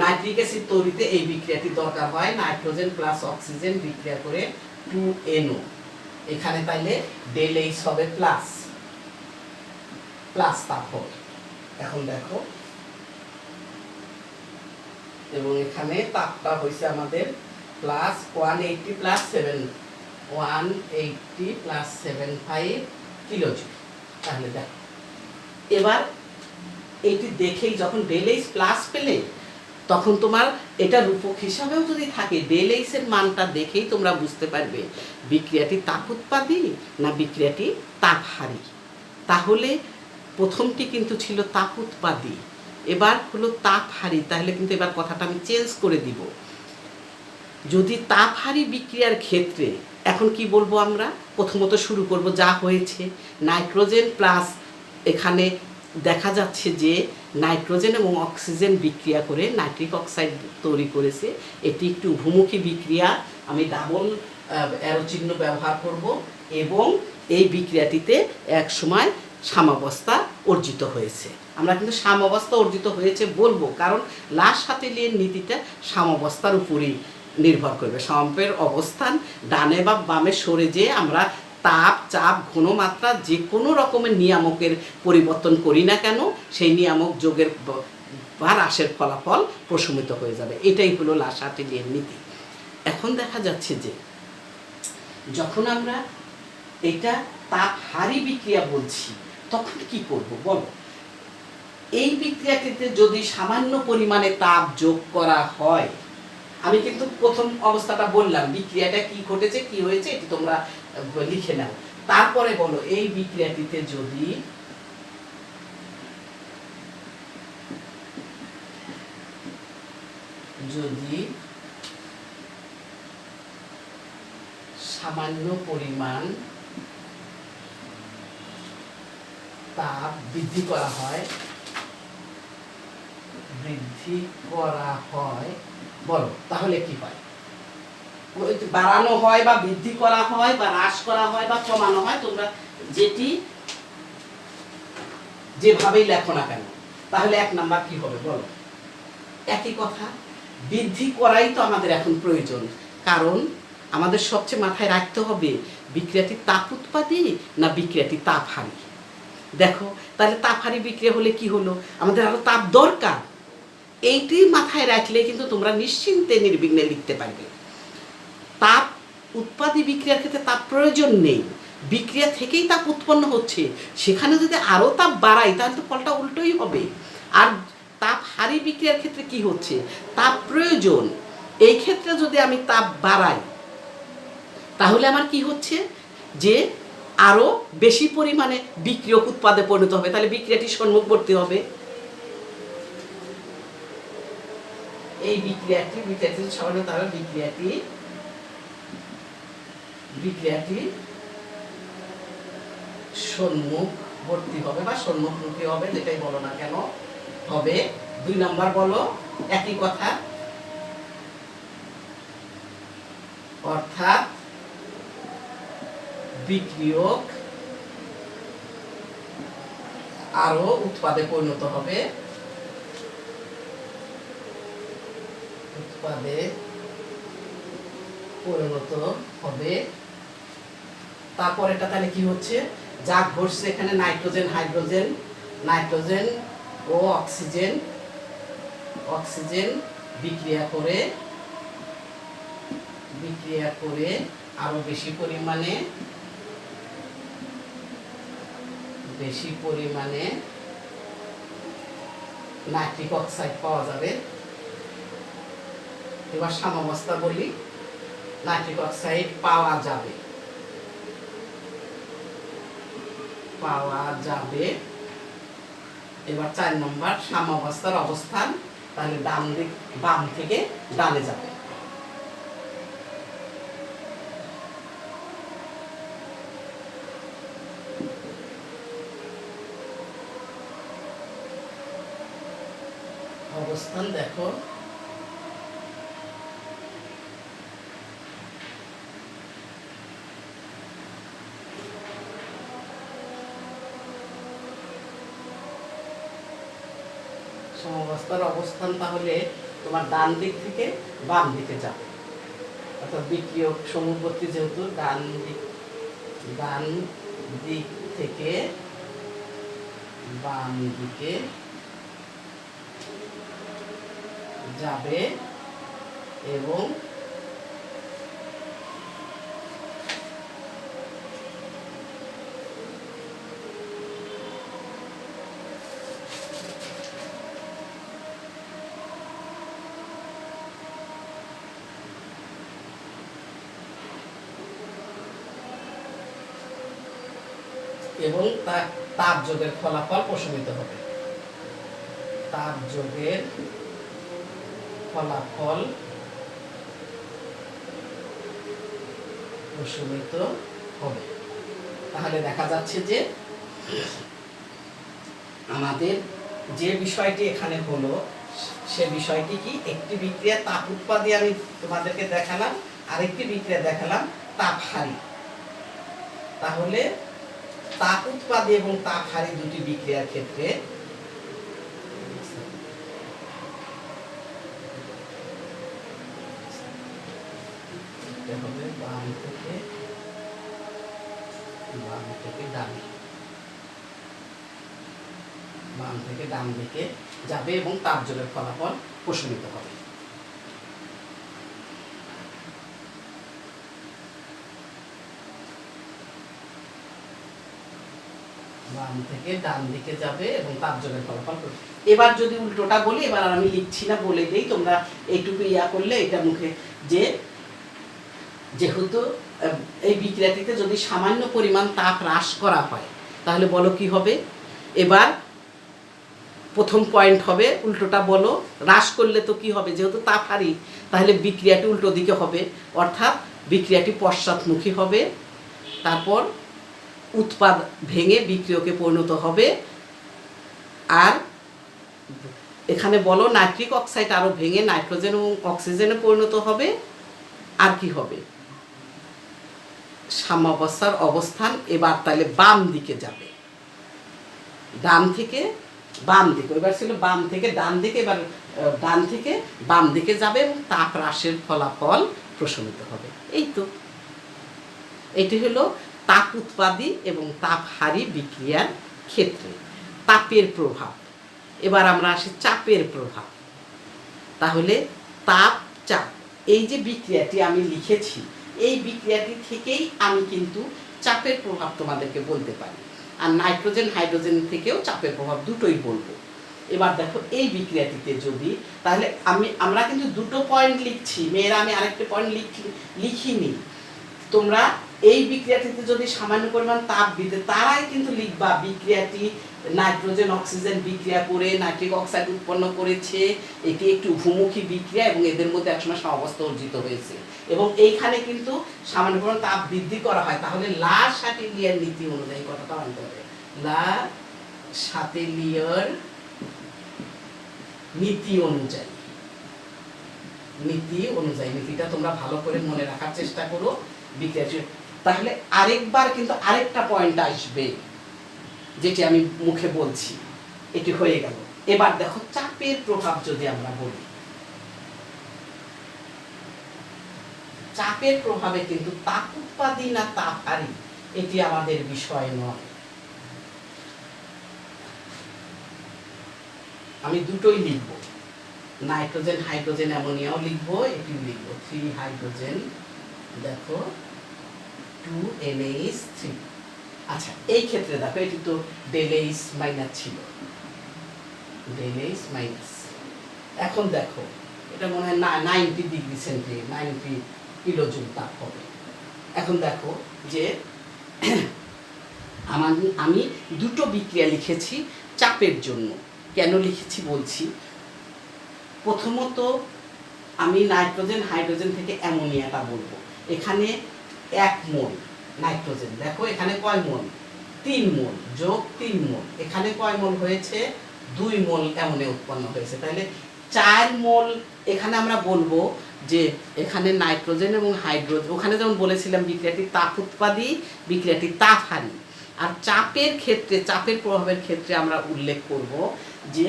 নাইট্রিক অ্যাসিড তৈরিতে এই বিক্রিয়াটি দরকার হয়। নাইট্রোজেন প্লাস অক্সিজেন বিক্রিয়া করে 2NO, এখানে তাইলে ডেল এইচ হবে প্লাস, প্লাস তাপ হবে। এখন দেখো, এবং এখানে তাপটা হয়েছে আমাদের প্লাস 180 প্লাস 180+75 কিলোজুল। তাহলে দেখো এবার এইটি দেখেই যখন ডেল এইচ প্লাস পেলে তখন তোমার এটা রূপক হিসাবেও যদি থাকে, ডেল এইচ এর মানটা দেখেই তোমরা বুঝতে পারবে বিক্রিয়াটি তাপ উৎপাদী না বিক্রিয়াটি তাপহারী। তাহলে প্রথমটি কিন্তু ছিল তাপ উৎপাদী, এবার হলো তাপহারী। তাহলে কিন্তু এবার কথাটা আমি চেঞ্জ করে দিব। যদি তাপহারী বিক্রিয়ার ক্ষেত্রে এখন কি বলবো আমরা, প্রথমত শুরু করব যা হয়েছে, নাইট্রোজেন প্লাস, এখানে দেখা যাচ্ছে যে নাইট্রোজেন এবং অক্সিজেন বিক্রিয়া করে নাইট্রিক অক্সাইড তৈরি করেছে। এটি একটি উভমুখী বিক্রিয়া, আমি ডাবল অ্যারো চিহ্ন ব্যবহার করব। এবং এই বিক্রিয়াটিতে এক সময় সাম্যাবস্থা অর্জিত হয়েছে। আমরা কিন্তু সাম্যাবস্থা অর্জিত হয়েছে বলবো, কারণ লা-শাতিলিয়ের নীতিটা সাম্যাবস্থার উপরেই নির্ভর করবে। সাম্যের অবস্থান ডানে বা বামে সরে যেয়ে আমরা তাপ, চাপ, ঘনমাত্রা যে কোনো রকমের নিয়ামকের পরিবর্তন করি না কেন, সেই নিয়ামক যোগের বা হ্রাসের ফলাফল প্রশমিত হয়ে যাবে। এটাই হলো লা-শাতিলিয়ের নীতি। এখন দেখা যাচ্ছে যে যখন আমরা এটা তাপহারী বিক্রিয়া বলছি তখন কি করব বলো। এই বিক্রিয়াটিতে যদি সামান্য পরিমাণে তাপ যোগ করা হয়, আমি কিন্তু প্রথম অবস্থাটা বললাম বিক্রিয়াটা কি ঘটেছে কি হয়েছে এটি তোমরা লিখে নাও। তারপরে বলো এই বিক্রিয়াটিতে যদি সামান্য পরিমাণ তাপ বৃদ্ধি করা হয়, বলো তাহলে কি হয়। বাড়ানো হয় বা বৃদ্ধি করা হয় বা হ্রাস করা হয় বা কমানো হয়, তোমরা যেটি যেভাবেই লেখো না কেন। তাহলে এক নাম্বার কি হবে বলো। একই কথা, বৃদ্ধি করাই তো আমাদের এখন প্রয়োজন, কারণ আমাদের সবচেয়ে মাথায় রাখতে হবে বিক্রিয়াটি তাপ উৎপাদী না বিক্রিয়াটি তাপহারী। দেখো তাহলে তাপহারী বিক্রিয়া হলে কি হলো, আমাদের আরো তাপ দরকার। এইটি মাথায় রাখলে কিন্তু তোমরা নিশ্চিন্তে নির্বিঘ্নে লিখতে পারবে। তাপ উৎপাদী বিক্রিয়ার ক্ষেত্রে তাপ প্রয়োজন নেই, বিক্রিয়া থেকেই তাপ উৎপন্ন হচ্ছে, সেখানে যদি আরও তাপ বাড়াই তাহলে তো ফলটা উল্টোই হবে। আর তাপ হারি বিক্রিয়ার ক্ষেত্রে কি হচ্ছে, তাপ প্রয়োজন, এই ক্ষেত্রে যদি আমি তাপ বাড়াই তাহলে আমার কি হচ্ছে যে আরও বেশি পরিমাণে বিক্রিয়ক উৎপাদে পরিণত হবে, তাহলে বিক্রিয়াটি সম্মুখবর্তী হবে। এই বিক্রিয়াটি সামান্য তাহলে বিক্রিয়াটি সম্মুখবর্তী হবে বা সম্মুখমুখী হবে, যেটাই বলো না কেন হবে। 2 নাম্বার বলো একই কথা, অর্থাৎ বিক্রিয়ক আরো উৎপাদে পরিণত হবে, তারপর এটা তাহলে কি হচ্ছে, যা ঘটছে এখানে নাইট্রোজেন হাইড্রোজেন ও অক্সিজেন বিক্রিয়া করে আরো বেশি পরিমাণে নাইট্রিক অক্সাইড পাওয়া যাবে। এবার সাম্যাবস্থা বলি, নাইট্রিক অক্সাইড পাওয়া যাবে। এবার 4 নম্বর সাম্যাবস্থার অবস্থান, তাহলে বাম থেকে ডানে যাবে। অবস্থান দেখো, সাম্যাবস্থার অবস্থান তাহলে তোমার ডান দিক থেকে বাম দিকে যাবে, অর্থাৎ বিক্রিয়ক সম্মুখবর্তী যেহেতু ডান দিক থেকে বাম দিকে যাবে এবং তাপ যোগের ফলাফল প্রশমিত হবে। তাহলে দেখা যাচ্ছে যে আমাদের যে বিষয়টি এখানে হলো সে বিষয়টি কি, একটি বিক্রিয়া তাপ উৎপাদী আমি তোমাদেরকে দেখালাম, আরেকটি বিক্রিয়া দেখালাম তাপহারী। তাহলে তাপ উৎপাদী এবং তাপহারী দুটি বিক্রিয়ার ক্ষেত্রে বাম থেকে ডান দিকে যাবে এবং তাপ যোগের ফলাফল প্রশমিত হবে। বাম থেকে ডান দিকে যাবে এবং তাপ যোগের ফলাফল। এবার যদি উল্টোটা বলি, এবার আর আমি লিখছি না, বলে দেই, তোমরা এইটুকু করলে এটা মুখে, যে যেহেতু এই বিক্রিয়াটিতে যদি সামান্য পরিমাণ তাপ হ্রাস করা হয় তাহলে বলো কি হবে। এবার প্রথম পয়েন্ট হবে, উল্টোটা বলো, হ্রাস করলে তো কি হবে, যেহেতু তাপ হারি তাহলে বিক্রিয়াটি উল্টো দিকে হবে, অর্থাৎ বিক্রিয়াটি পশ্চাৎমুখী হবে। তারপর উৎপাদ ভেঙে বিক্রিয়কে পরিণত হবে। আর এখানে বলো নাইট্রিক অক্সাইড আরও ভেঙে নাইট্রোজেন এবং অক্সিজেনে পরিণত হবে। আর কি হবে, সাম্যাবস্থার অবস্থান এবার তাহলে বাম দিকে যাবে, ডান থেকে বাম দিকে, এবার ছিল বাম থেকে ডান দিকে, এবার ডান থেকে বাম দিকে যাবে এবং তাপ হ্রাসের ফলাফল প্রশমিত হবে। এই তো এটি হলো তাপ উৎপাদী এবং তাপহারী বিক্রিয়ার ক্ষেত্রে তাপের প্রভাব। এবার আমরা আসি চাপের প্রভাব। তাহলে তাপ চাপ, এই যে বিক্রিয়াটি আমি লিখেছি, এই বিক্রিয়াটি থেকেই আমি কিন্তু চাপের প্রভাব তোমাদেরকে বলতে পারি। আর নাইট্রোজেন হাইড্রোজেন থেকেও চাপের প্রভাব, দুটোই বলবো। এবার দেখো এই বিক্রিয়াটিতে যদি, তাহলে আমরা কিন্তু দুটো পয়েন্ট লিখছি, মেয়েরা আমি আরেকটা পয়েন্ট লিখিনি। তোমরা এই বিক্রিয়াটিতে যদি সামান্য পরিমাণ তাপ দিতে, তারাই কিন্তু লিখবা বিক্রিয়াটি নাইট্রোজেন অক্সিজেন বিক্রিয়া করে নাইট্রিক অক্সাইড উৎপন্ন করেছে, এটি একটি উভমুখী বিক্রিয়া এবং এদের মধ্যে একসময় সাম্যাবস্থা অর্জিত হয়েছে, এবং এইখানে কিন্তু সামান্য পরিমাণ তাপ বৃদ্ধি করা হয়। তাহলে লা শাটিলিয়ার নীতি অনুযায়ী কথাটা আনতে হবে, লা শাটিলিয়ার নীতি অনুযায়ী, নীতিটা তোমরা ভালো করে মনে রাখার চেষ্টা করো বিক্রিয়া। তাহলে আরেকবার কিন্তু আরেকটা পয়েন্ট আসবে যেটি আমি মুখে বলছি, এটি হয়ে গেল। এবার দেখো চাপের প্রভাব যদি আমরা বলি, চাপের প্রভাবে কিন্তু তাপ উৎপাদী না তাপ হারি এটি আমাদের বিষয় নয়। আমি দুটোই লিখবো, নাইট্রোজেন হাইড্রোজেন অ্যামোনিয়াও লিখবো, এটিও লিখবো 3 হাইড্রোজেন, দেখো 2 NH3। আচ্ছা, এই ক্ষেত্রে দেখো এটি তো ΔH মাইনাস ছিল, ΔH মাইনাস। এখন দেখো এটা মনে হয় 90 ডিগ্রি সেন্টিগ্রেড, 90 কিলোজুল তাপ হবে। এখন দেখো যে আমি দুটো বিক্রিয়া লিখেছি চাপের জন্য। কেন লিখেছি বলছি। প্রথমত আমি নাইট্রোজেন হাইড্রোজেন থেকে অ্যামোনিয়াটা বলবো। এখানে 1 মোল নাইট্রোজেন, দেখো এখানে কয় মোল, 3 মোল যোগ 3 মোল, এখানে কয় মোল হয়েছে, 2 মোল অ্যামোনিয়া উৎপন্ন হয়েছে। তাহলে 4 মোল। এখানে আমরা বলবো যে এখানে নাইট্রোজেন এবং হাইড্রোজেন, ওখানে যেমন বলেছিলাম বিক্রিয়াটি তাপ উৎপাদী, বিক্রিয়াটি তাপ হারি। আর চাপের ক্ষেত্রে, চাপের প্রভাবের ক্ষেত্রে আমরা উল্লেখ করব যে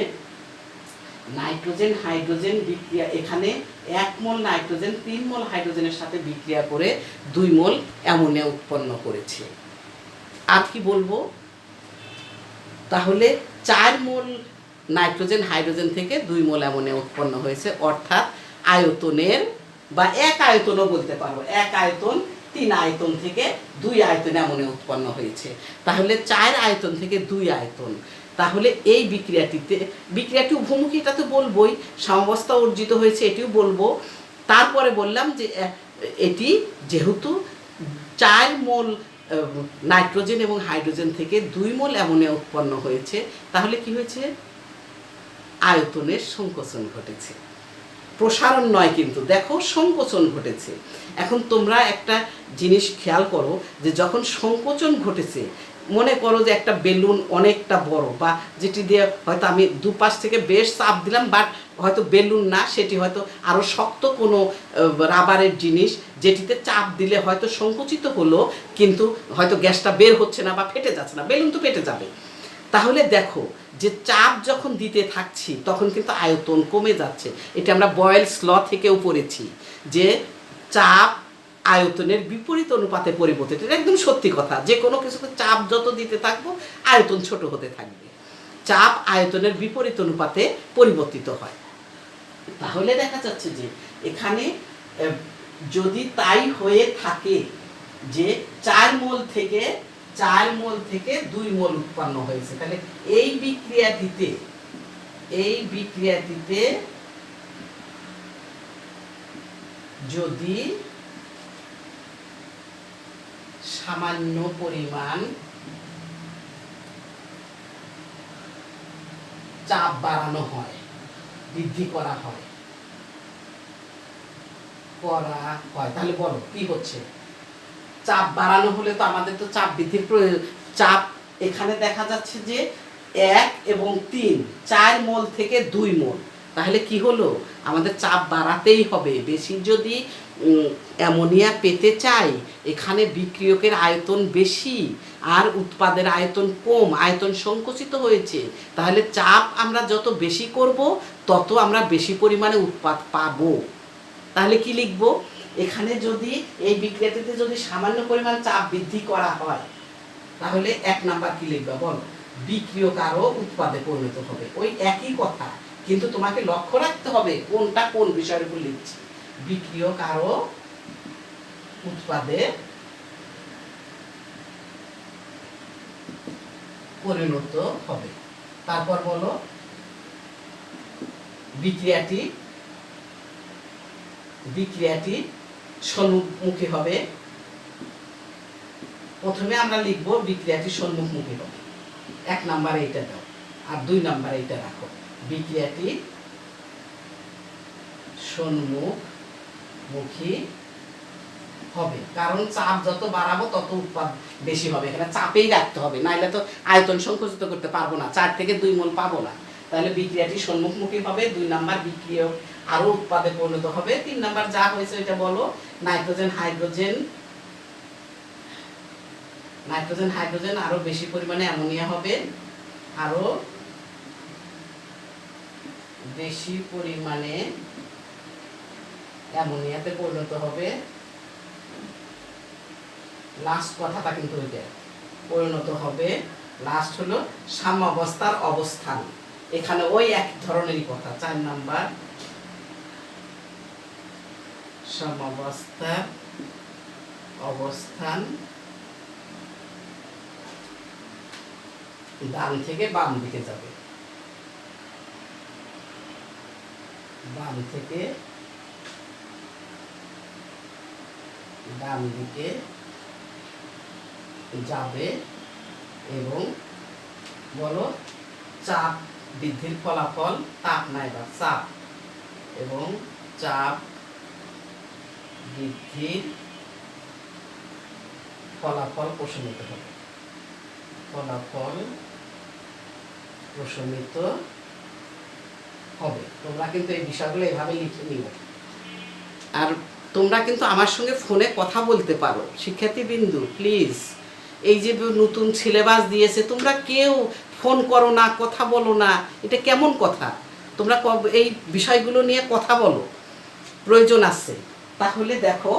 নাইট্রোজেন হাইড্রোজেন বিক্রিয়া, এখানে 1 মোল নাইট্রোজেন 3 মোল হাইড্রোজেনের সাথে বিক্রিয়া করে 2 মোল অ্যামোনিয়া উৎপন্ন করেছে। আর কি বলবো, তাহলে 4 মোল নাইট্রোজেন হাইড্রোজেন থেকে 2 মোল অ্যামোনিয়া উৎপন্ন হয়েছে, অর্থাৎ আয়তনের, বা এক আয়তনও বলতে পারবো, 1 আয়তন 3 আয়তন থেকে 2 আয়তনে অ্যামোনিয়া উৎপন্ন হয়েছে। তাহলে 4 আয়তন থেকে 2 আয়তন। তাহলে এই বিক্রিয়াটি উভমুখী, এটা তো বলবোই, সাম্যাবস্থা অর্জিত হয়েছে এটিও বলবো। তারপরে বললাম যে এটি যেহেতু 4 মোল নাইট্রোজেন এবং হাইড্রোজেন থেকে 2 মোল অ্যামোনিয়া উৎপন্ন হয়েছে, তাহলে কি হয়েছে, আয়তনের সংকোচন ঘটেছে, প্রসারণ নয় কিন্তু, দেখো সংকোচন ঘটেছে। এখন তোমরা একটা জিনিস খেয়াল করো যে যখন সংকোচন ঘটেছে, মনে করো যে একটা বেলুন অনেকটা বড়, বা যেটি দিয়ে হয়তো আমি দুপাশ থেকে বেশ চাপ দিলাম, বাট হয়তো বেলুন না, সেটি হয়তো আরও শক্ত কোনো রাবারের জিনিস, যেটিতে চাপ দিলে হয়তো সংকুচিত হলো, কিন্তু হয়তো গ্যাসটা বের হচ্ছে না বা ফেটে যাচ্ছে না, বেলুন তো ফেটে যাবে। তাহলে দেখো যে চাপ যখন দিতে থাকছি তখন কিন্তু আয়তন কমে যাচ্ছে। এটা আমরা বয়েলস ল থেকেও পড়েছি যে চাপ আয়তনের বিপরীত অনুপাতে পরিবর্তিত। এটা একদম সত্যি কথা, যে কোনো কিছুতে চাপ যত দিতে থাকবো আয়তন ছোট হতে থাকবে, চাপ আয়তনের বিপরীত অনুপাতে পরিবর্তিত হয়। তাহলে দেখা যাচ্ছে যে এখানে যদি তাই হয়ে থাকে যে 4 মোল থেকে 2 মোল উৎপন্ন হয়েছে, তাহলে এই বিক্রিয়াটিতে যদি সামান্য পরিমাণ চাপ বাড়ানো হয়, বৃদ্ধি করা হয়, তাহলে বলো কি হচ্ছে। চাপ বাড়ানো হলে তো আমাদের তো চাপ বৃদ্ধির প্রয়োজন। চাপ এখানে দেখা যাচ্ছে যে 1 এবং 3, 4 মোল থেকে 2 মোল, তাহলে কি হলো, আমাদের চাপ বাড়াতেই হবে। বেশি যদি অ্যামোনিয়া পেতে চাই, এখানে বিক্রিয়কের আয়তন বেশি আর উৎপাদের আয়তন কম, আয়তন সংকুচিত হয়েছে, তাহলে চাপ আমরা যত বেশি করব তত আমরা বেশি পরিমাণে উৎপাদ পাবো। তাহলে কি লিখব, এখানে যদি এই বিক্রিয়াটিতে যদি সামান্য পরিমাণ চাপ বৃদ্ধি করা হয়, তাহলে 1 নাম্বার কি লিখবা বল, বিক্রিয়কারও উৎপাদে পরিণত হবে। ওই একই কথা, কিন্তু তোমাকে লক্ষ্য রাখতে হবে কোনটা কোন বিষয়ের উপর লিখছি। বিক্রিয়কারও উৎপাদে পরিণত হবে। তারপর বলো বিক্রিয়াটি সম্মুখী হবে। প্রথমে আমরা লিখব বিক্রিয়াটি সম্মুখমুখী হবে, 1 নম্বরে এটা দাও, আর 2 নম্বরে এটা রাখো। বিক্রিয়াটি সম্মুখমুখী হবে, কারণ চাপ যত বাড়াবো তত উৎপাদ বেশি হবে। এখানে চাপেই রাখতে হবে, নাইলে তো আয়তন সংকুচিত করতে পারবো না, 4 থেকে 2 মোল পাবো না। তাহলে বিক্রিয়াটি সম্মুখমুখী হবে। 2 নাম্বার বিক্রিয়ক আরো উৎপাদে পরিণত হবে। 3 নাম্বার যা হয়েছে এটা বলো। নাইট্রোজেন হাইড্রোজেন আরো বেশি পরিমাণে অ্যামোনিয়া হবে, আরো বেশি পরিমাণে অ্যামোনিয়াতে পরিণত হবে। লাস্ট কথাটা কিন্তু ওইটা পরিণত হবে। লাস্ট হলো সাম্যাবস্থার অবস্থান, এখানে ওই এক ধরনেরই কথা। 4 নাম্বার সাম্যাবস্থার অবস্থান, ডান থেকে বাম দিকে যাবে, বাম থেকে ডান দিকে যাবে। এবং বলো চাপ বৃদ্ধির ফলাফল, তাপ না এবার চাপ, এবং চাপ বৃদ্ধির ফলাফল প্রশমিত হবে, ফলাফল প্রশমিত হবে। তোমরা কিন্তু এই বিষয়গুলো এভাবে লিখে নিও। আর তোমরা কিন্তু আমার সঙ্গে ফোনে কথা বলতে পারো শিক্ষার্থীবৃন্দু, প্লিজ। এই যে নতুন সিলেবাস দিয়েছে, তোমরা কেউ ফোন করো না, কথা বলো না, এটা কেমন কথা? তোমরা এই বিষয়গুলো নিয়ে কথা বলো, প্রয়োজন আছে। তাহলে দেখো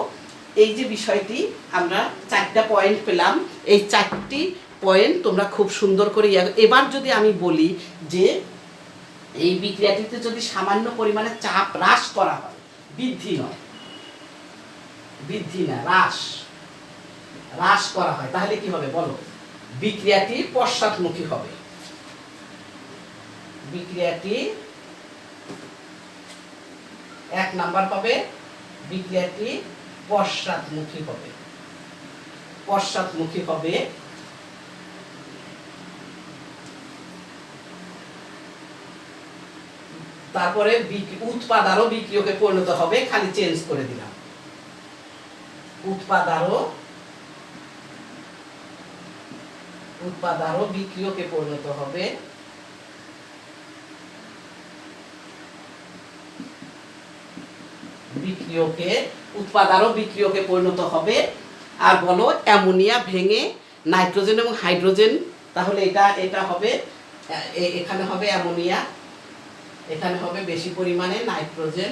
এই যে বিষয়টি আমরা 4টা পয়েন্ট পেলাম, এই 4টি পয়েন্ট তোমরা খুব সুন্দর করে এবার যদি আমি বলি যে এই বিক্রিয়াটিতে যদি সামান্য পরিমাণে চাপ হ্রাস করা হয়, বৃদ্ধি না হ্রাস করা হয়, তাহলে কি হবে বলো? বিক্রিয়াটি পশ্চাৎমুখী হবে। বিক্রিয়াটি 1 নাম্বার পাবে, বিক্রিয়াটি পশ্চাৎমুখী হবে। তারপরে উৎপাদ আরো বিক্রিয়কে পরিণত হবে, খালি চেঞ্জ করে দিলাম। উৎপাদ আরো বিক্রিয়কে পরিণত হবে। উৎপাদ আরো বিক্রিয়কে পরিণত হবে। আর বলো অ্যামোনিয়া ভেঙে নাইট্রোজেন এবং হাইড্রোজেন, তাহলে এটা হবে, এখানে হবে অ্যামোনিয়া, এখানে হবে বেশি পরিমাণে নাইট্রোজেন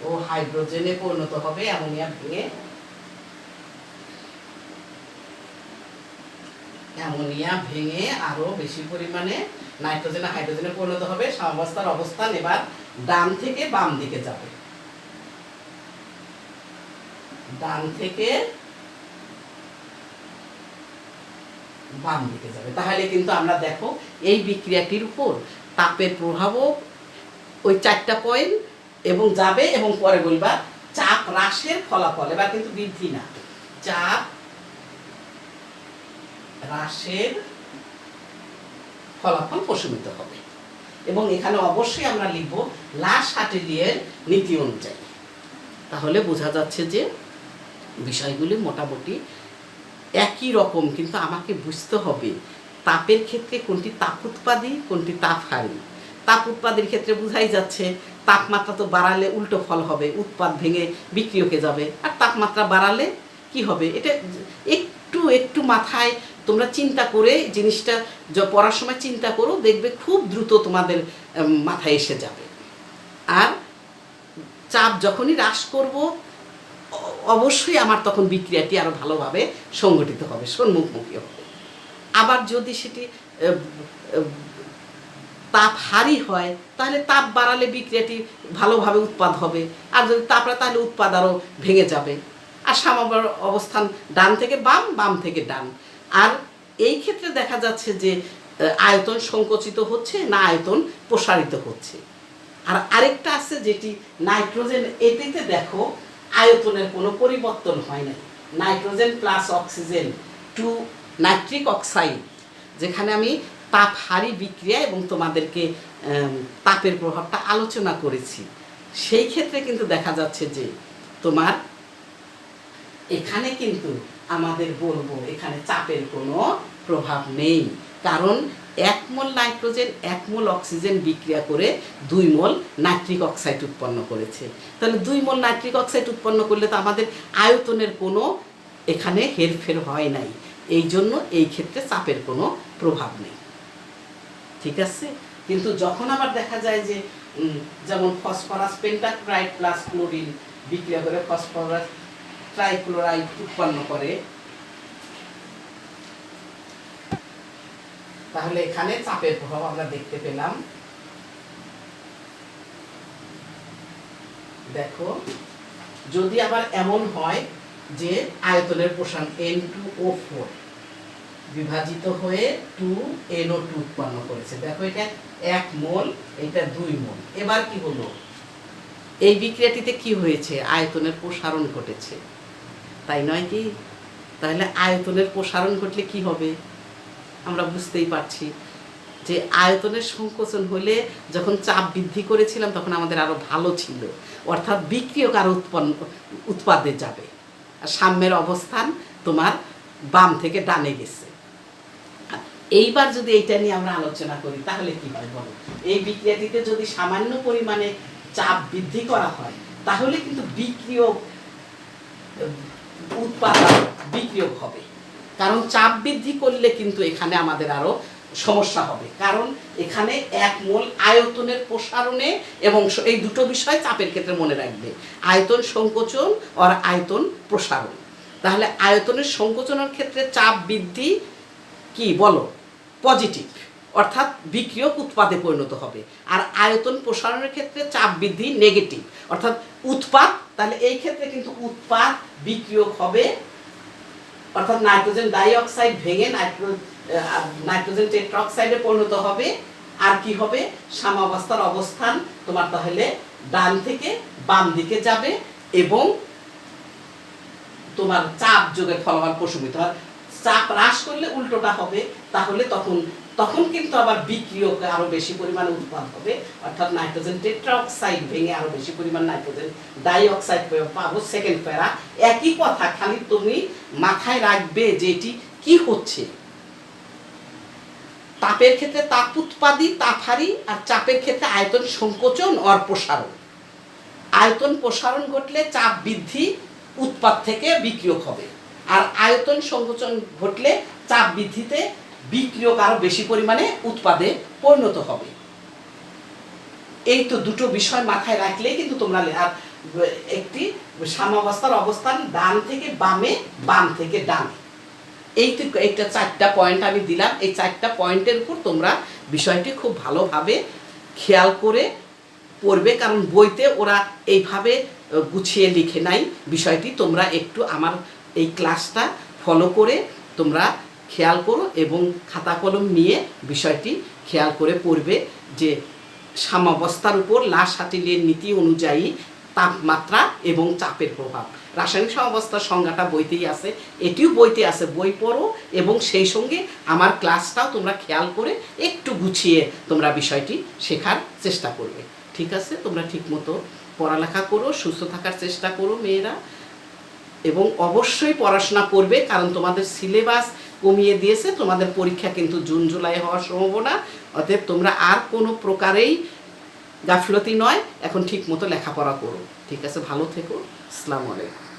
ও হাইড্রোজেনে পরিণত হবে। অ্যামোনিয়া ভেঙে আরো বেশি পরিমাণে নাইট্রোজেন আর হাইড্রোজেনে পরিণত হবে। সাম্যাবস্থার অবস্থান এবার ডান থেকে বাম দিকে যাবে, ডান থেকে বাম দিকে যাবে। তাহলে কিন্তু আমরা দেখো এই বিক্রিয়াটির উপর তাপের প্রভাবও ওই 4টা পয়েন্ট এবং যাবে। এবং পরে বলবা চাপ হ্রাসের ফলাফল, এবার কিন্তু বৃদ্ধি না, চাপ হ্রাসের ফলাফল প্রশমিত হবে। এবং এখানে অবশ্যই আমরা লিখব লা শাটেলিয়ের নীতি অনুযায়ী। তাহলে বোঝা যাচ্ছে যে বিষয়গুলি মোটামুটি একই রকম, কিন্তু আমাকে বুঝতে হবে তাপের ক্ষেত্রে কোনটি তাপ উৎপাদী, কোনটি তাপহারী। তাপ উৎপাদের ক্ষেত্রে বোঝাই যাচ্ছে তাপমাত্রা তো বাড়ালে উল্টো ফল হবে, উৎপাদ ভেঙে বিক্রিয়কে যাবে। আর তাপমাত্রা বাড়ালে কি হবে, এটা একটু মাথায় তোমরা চিন্তা করে জিনিসটা পড়ার সময় চিন্তা করো, দেখবে খুব দ্রুত তোমাদের মাথায় এসে যাবে। আর চাপ যখনই হ্রাস করব অবশ্যই আমার তখন বিক্রিয়াটি আরো ভালোভাবে সংগঠিত হবে, সম্মুখমুখী হবে। আবার যদি সেটি তাপ হারি হয় তাহলে তাপ বাড়ালে বিক্রিয়াটি ভালোভাবে উৎপাদ হবে, আর যদি তাপরা তাহলে উৎপাদ আরও ভেঙে যাবে। আর সাম্যাবস্থার অবস্থান ডান থেকে বাম, বাম থেকে ডান। আর এই ক্ষেত্রে দেখা যাচ্ছে যে আয়তন সংকুচিত হচ্ছে না আয়তন প্রসারিত হচ্ছে। আর আরেকটা আছে যেটি নাইট্রোজেন, এটিতে দেখো আয়তনের কোনো পরিবর্তন হয় না। Nitrogen plus oxygen to nitric oxide, যেখানে আমি তাপহারী বিক্রিয়া এবং তোমাদেরকে তাপের প্রভাবটা আলোচনা করেছি, সেই ক্ষেত্রে কিন্তু দেখা যাচ্ছে যে তোমার এখানে কিন্তু আমাদের বলবো এখানে চাপের কোনো প্রভাব নেই, কারণ 1 মোল নাইট্রোজেন 1 মোল অক্সিজেন বিক্রিয়া করে 2 মোল নাইট্রিক অক্সাইড উৎপন্ন করেছে। তাহলে 2 মোল নাইট্রিক অক্সাইড উৎপন্ন করলে তো আমাদের আয়তনের কোনো এখানে হেরফের হয় নাই, এই জন্য এই ক্ষেত্রে চাপের কোনো প্রভাব নেই। ঠিক আছে, কিন্তু যখন আবার দেখা যায় যে যেমন ফসফরাস পেন্টাক্লোরাইড প্লাস ক্লোরিন বিক্রিয়া করে ফসফরাস ট্রাইক্লোরাইড উৎপন্ন করে, তাহলে এখানে চাপের প্রভাব আমরা দেখতে পেলাম। দেখো যদি আবার এমন হয় যে আয়তনের প্রসারণ N2O4 বিভাজিত হয়ে 2NO2 উৎপন্ন করেছে, দেখো এটা 1 মোল, এটা 2 মোল। এবার কি হলো, এই বিক্রিয়াটিতে কি হয়েছে, আয়তনের প্রসারণ ঘটেছে, তাই নয় কি? তাহলে আয়তনের প্রসারণ ঘটলে কি হবে আমরা বুঝতেই পারছি যে আয়তনের সংকোচন হলে যখন চাপ বৃদ্ধি করেছিলাম তখন আমাদের আরো ভালো ছিল, অর্থাৎ বিক্রিয়ক আরো উৎপাদে যাবে, আর সাম্যের অবস্থান তোমার বাম থেকে ডানে গেছে। এইবার যদি এইটা নিয়ে আমরা আলোচনা করি তাহলে কি হয় বলো, এই বিক্রিয়াটিতে যদি সামান্য পরিমাণে চাপ বৃদ্ধি করা হয় তাহলে কিন্তু বিক্রিয়ক উৎপাদন বিক্রিয়ক হবে, কারণ চাপ বৃদ্ধি করলে কিন্তু এখানে আমাদের আরো সমস্যা হবে, কারণ এখানে 1 মোল আয়তনের প্রসারণে, এবং এই দুটো বিষয় চাপের ক্ষেত্রে মনে রাখবে, আয়তন সংকোচন আর আয়তন প্রসারণ। তাহলে আয়তনের সংকোচনের ক্ষেত্রে চাপ বৃদ্ধি কি বলো পজিটিভ, অর্থাৎ বিক্রিয়ক উৎপাদে পরিণত হবে, আর আয়তন প্রসারণের ক্ষেত্রে চাপ বৃদ্ধি নেগেটিভ, অর্থাৎ উৎপাদ। তাহলে এই ক্ষেত্রে কিন্তু উৎপাদ বিক্রিয়ক হবে, অর্থাৎ নাইট্রোজেন ডাইঅক্সাইড ভেঙে নাইট্রোজেন টেট্রাঅক্সাইডে পরিণত হবে। আর কি হবে, সাম্যাবস্থার অবস্থান তোমার তাহলে ডান থেকে বাম দিকে যাবে, এবং তোমার চাপ যোগের ফলাফল প্রশমিত হয়। চাপ হ্রাস করলে উল্টোটা হবে, তাহলে তখন কিন্তু আবার বিক্রিয়ক আরো বেশি পরিমাণে উৎপাদ হবে, অর্থাৎ নাইট্রোজেন টেট্রাঅক্সাইড ভেঙে আরো বেশি পরিমাণ নাইট্রোজেন ডাইঅক্সাইড পাবো, সেকেন্ড প্যারা। একই কথা, খালি তুমি মাথায় রাখবে যে এটি কি হচ্ছে, তাপের ক্ষেত্রে তাপ উৎপাদী তাপহারী, আর চাপের ক্ষেত্রে আয়তন সংকোচন আর প্রসারণ। আয়তন প্রসারণ ঘটলে চাপ বৃদ্ধি উৎপাদ থেকে বিক্রিয়ক হবে, আর আয়তন সংকোচন ঘটলে চাপ বৃদ্ধিতে বিক্রিয়ক আরো বেশি পরিমাণে উৎপাদে পরিণত হবে। এই তো দুটো বিষয় মাথায় রাখলেই কিন্তু তোমরা, আর একটি সাম্যাবস্থার অবস্থান ডান থেকে বামে, বাম থেকে ডানে, এইটা 4টা পয়েন্ট আমি দিলাম। এই 4টা পয়েন্টের উপর তোমরা বিষয়টি খুব ভালোভাবে খেয়াল করে পড়বে, কারণ বইতে ওরা এইভাবে গুছিয়ে লিখে নাই বিষয়টি। তোমরা একটু আমার এই ক্লাসটা ফলো করে তোমরা খেয়াল করো এবং খাতা কলম নিয়ে বিষয়টি খেয়াল করে পড়বে যে সাম্যাবস্থার উপর লা-শাটিলের নীতি অনুযায়ী তাপমাত্রা এবং চাপের প্রভাব। রাসায়নিক সাম্যাবস্থার সংজ্ঞাটা বইতেই আছে, এটিও বইতে আছে, বই পড়ো এবং সেই সঙ্গে আমার ক্লাসটাও তোমরা খেয়াল করে একটু গুছিয়ে তোমরা বিষয়টি শেখার চেষ্টা করবে। ঠিক আছে, তোমরা ঠিকমতো পড়ালেখা করো, সুস্থ থাকার চেষ্টা করো মেয়েরা, এবং অবশ্যই পড়াশোনা করবে, কারণ তোমাদের সিলেবাস কমিয়ে দিয়েছে, তোমাদের পরীক্ষা কিন্তু জুন জুলাই হওয়ার সম্ভাবনা। অতএব তোমরা আর কোনো প্রকারেই গাফলতি নয়, এখন ঠিক মতো লেখাপড়া করো। ঠিক আছে, ভালো থেকো। আসসালামু আলাইকুম।